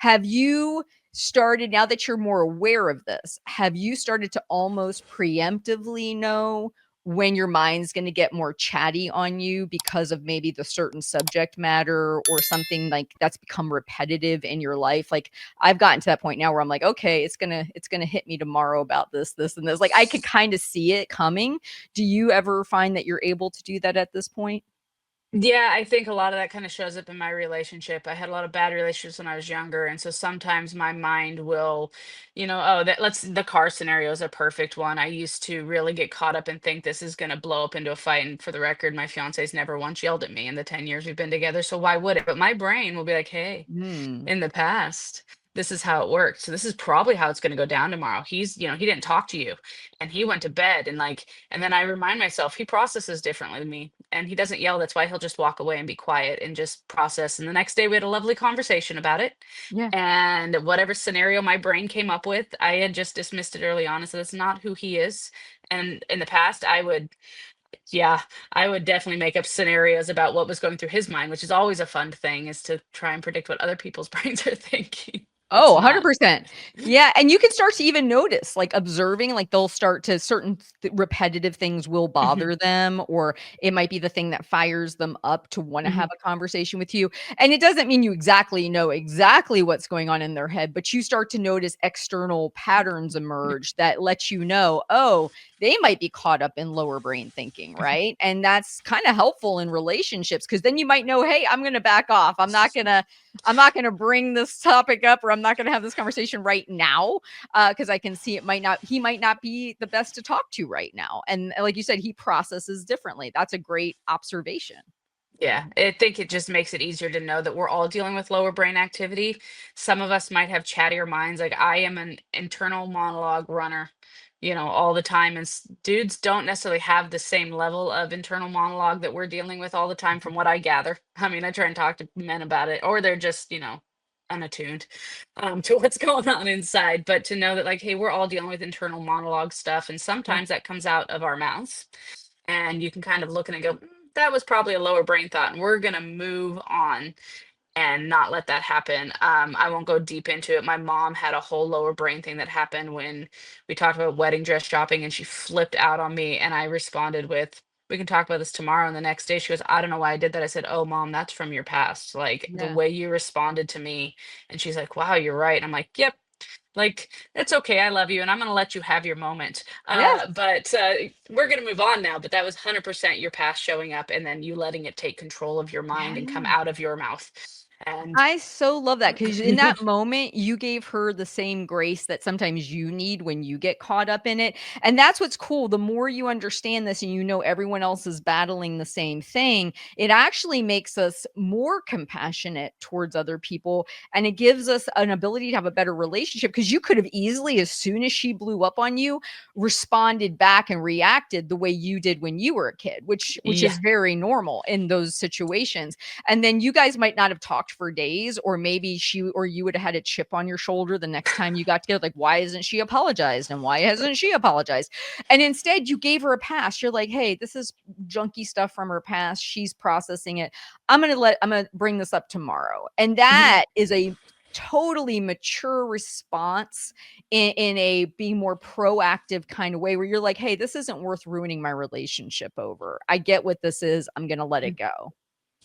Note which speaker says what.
Speaker 1: Have you started, now that you're more aware of this, have you started to almost preemptively know when your mind's going to get more chatty on you because of maybe the certain subject matter or something like that's become repetitive in your life? Like, I've gotten to that point now where I'm like, okay, it's gonna hit me tomorrow about this and this. Like, I could kind of see it coming. Do you ever find that you're able to do that at this point?
Speaker 2: Yeah, I think a lot of that kind of shows up in my relationship. I had a lot of bad relationships when I was younger, and so sometimes my mind will, oh, the car scenario is a perfect one. I used to really get caught up and think this is going to blow up into a fight. And for the record, my fiance's never once yelled at me in the 10 years we've been together, so why would it? But my brain will be like, hey,
Speaker 1: Hmm.
Speaker 2: in the past, this is how it worked. So this is probably how it's going to go down tomorrow. He didn't talk to you and he went to bed and then I remind myself he processes differently than me and he doesn't yell. That's why he'll just walk away and be quiet and just process. And the next day we had a lovely conversation about it.
Speaker 1: Yeah.
Speaker 2: And whatever scenario my brain came up with, I had just dismissed it early on and said, that's not who he is. And in the past, yeah, I would definitely make up scenarios about what was going through his mind, which is always a fun thing, is to try and predict what other people's brains are thinking. It's
Speaker 1: Oh,
Speaker 2: not.
Speaker 1: 100%. Yeah, and you can start to even notice, like, observing, like, they'll start to certain repetitive things will
Speaker 2: Mhm,
Speaker 1: bother them, or it might be the thing that fires them up to wanna
Speaker 2: mhm.
Speaker 1: have a conversation with you, and it doesn't mean you exactly know exactly what's going on in their head, but you start to notice external patterns emerge that let you know, "Oh, they might be caught up in lower brain thinking," right? And that's kinda helpful in relationships because then you might know, "Hey, I'm gonna back off. I'm not gonna bring this topic up, or I'm not gonna have this conversation right now, because I can see he might not be the best to talk to right now." And like you said, he processes differently. That's a great observation.
Speaker 2: Yeah, I think it just makes it easier to know that we're all dealing with lower brain activity. Some of us might have chattier minds. Like I am an internal monologue runner, all the time. And dudes don't necessarily have the same level of internal monologue that we're dealing with all the time, from what I gather. I mean, I try and talk to men about it, or they're just, unattuned to what's going on inside. But to know that, like, hey, we're all dealing with internal monologue stuff. And
Speaker 1: Yeah.
Speaker 2: sometimes that comes out of our mouths and you can kind of look and go, that was probably a lower brain thought, and we're going to move on and not let that happen. I won't go deep into it. My mom had a whole lower brain thing that happened when we talked about wedding dress shopping, and she flipped out on me, and I responded with, we can talk about this tomorrow. And the next day she goes, I don't know why I did that. I said, oh, mom, that's from your past. Like the
Speaker 1: Yeah.
Speaker 2: way you responded to me. And she's like, wow, you're right. And I'm like, yep, like, it's okay, I love you, and I'm gonna let you have your moment.
Speaker 1: Yes.
Speaker 2: But we're gonna move on now. But that was 100% your past showing up, and then you letting it take control of your mind and come
Speaker 1: Yeah.
Speaker 2: out of your mouth. And
Speaker 1: I so love that because in that moment, you gave her the same grace that sometimes you need when you get caught up in it, and that's what's cool. The more you understand this and you know everyone else is battling the same thing, it actually makes us more compassionate towards other people, and it gives us an ability to have a better relationship because you could have easily, as soon as she blew up on you, responded back and reacted the way you did when you were a kid, which
Speaker 2: yeah,
Speaker 1: is very normal in those situations. And then you guys might not have talked for days, or maybe she or you would have had a chip on your shoulder the next time you got together. Like, why isn't she apologized? And why hasn't she apologized? And instead, you gave her a pass. You're like, hey, this is junky stuff from her past. She's processing it. I'm gonna bring this up tomorrow. And
Speaker 2: mhm,
Speaker 1: that is a totally mature response in a being more proactive kind of way where you're like, hey, this isn't worth ruining my relationship over. I get what this is. I'm gonna let
Speaker 2: mm.
Speaker 1: it go.